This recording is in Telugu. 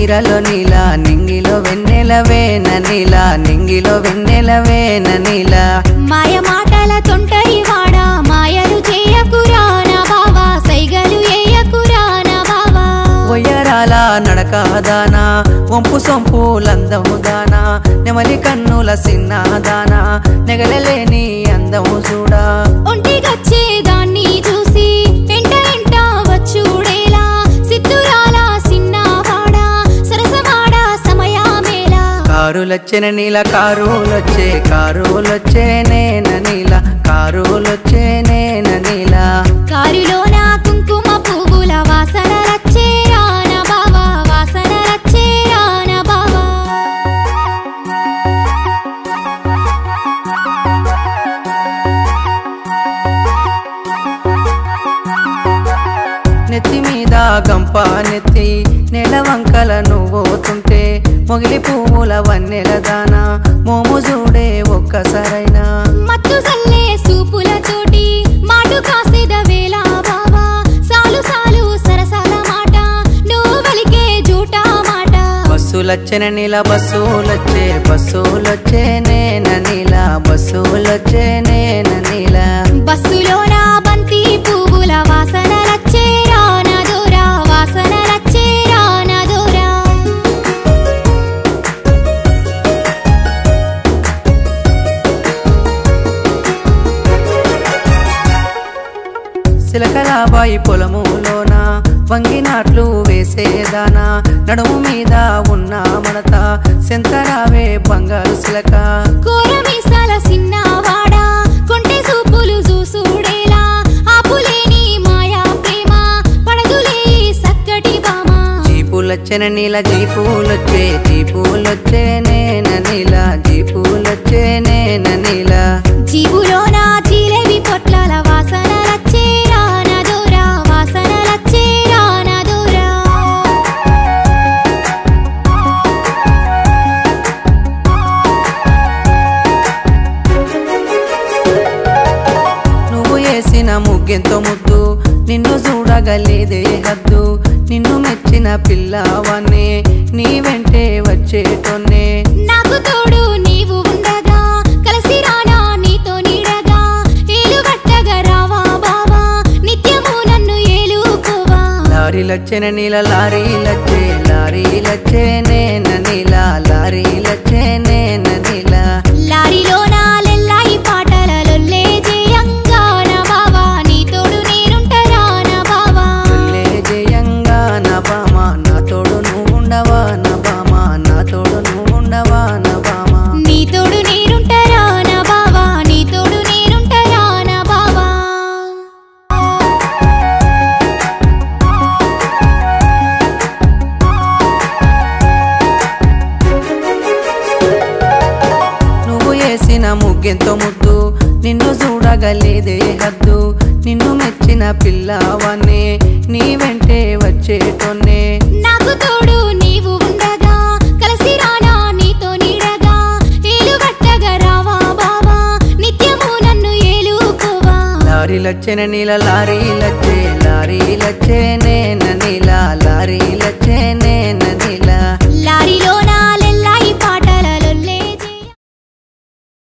చీరలో నీలా నింగిలో వెన్నెలవేన నీలా నింగిలో వెన్నెలవేన నీలా మాయ మాటల తొంటరి వాడా మాయలు చేయకురా నా బావా సైగలు ఏయకురా నా బావా ఒయ్యరాల నడకాదానా వంపు సొంపు లందము దానా నెమలి కన్నుల సిన్నదానా నెగలలేని అందము చూడా ఒంటిగచ్చే దాన్ని చూసి ఎంట ఎంట వచ్చుడేలా సిద్ధురాల సిన్నవాడా సరసమాడ సమయమేలా కారులొచ్చిన నీల కారులొచ్చే నేన నీల కారులొచ్చే నేన నీల కారులోన కుంకుమ పువ్వుల వాసన రచ్చే రాన బావా వాసన రచ్చే రాన బావా నెత్తి మీద గంప నెత్తి నెల వంకల నువ్వుతుంటే మొగిలి పువ్వుల వన్నెల దానా మోము చూడే ఒక్కసారైనా మత్తు సల్లే సూపులతోటి మాటు కాసేద వేళ బావా సాలు సాలు సరసాల మాట నువ్వు వలికే జూటా మాట బస్సులొచ్చిన నీల బస్సులొచ్చే నేన నీల బస్సులొచ్చే నేన నీల బస్సులోన బంతి పువ్వుల వాసన రచ్చే రాన దూరా వాసన రచ్చే రాన దూరా సిలకలాబాయి పొలములోన వంగినాట్లు వేసేదానా నడుము మీద ఉన్న మడత సెంతరావే బంగారు సిలక కోరమీసాల సిన్నవాడా కొంటె సూపులు చూసుడేలా ఆపులేని మాయా ప్రేమ పడదులే సక్కటి బామ జీపులొచ్చిన నీల జీపులొచ్చే నేన నీల జీపులొచ్చే నేన నీల జీవులోన జిలేబి పొట్లాల వాసన రచ్చే రాన దూరా వాసన రచ్చే రాన దూరా నువ్వు వేసిన ముగ్గెంతో ముద్దు నిన్ను చూడగలేదే హద్దు నిన్ను మెచ్చిన పిల్లవాన్ని నీ వెంటే వచ్చేటోన్నే నాకు తోడు నీవు ఉండగా కలిసి రానా నీతో నీడగా ఏలు గట్టగా రావా బావా నిత్యము నన్ను ఏలుకోవా లారీలొచ్చిన నీల లారీలొచ్చే నేన నీల లారీలొచ్చే నేన నీల లారీలోన లెల్లాయి పాటల లొల్లే జయంగా నా బావా నీ తోడు నేనుంటరా నా బావా లే జయంగా నా బామ నా తోడు నువ్వుండవా నా బామ నా తోడు నువ్వుండవా నా బామ నీ తోడు నేనుంటరా నా బావా నీ తోడు నేనుంటరా నా బావా నువ్వు వేసిన ముగ్గెంతో ముద్దు నిన్ను చూడగలేదే హద్దు నిన్ను మెచ్చిన పిల్లవాన్ని నీ వెంటే వచ్చేటోన్నే నాకు తోడు నీవు ఉండగా కలిసి రానా నీతో నీడగా ఏలు గట్టగా రావా బావా నిత్యము నన్ను ఏలుకోవా లారీలొచ్చిన నీల లారీలొచ్చే నేన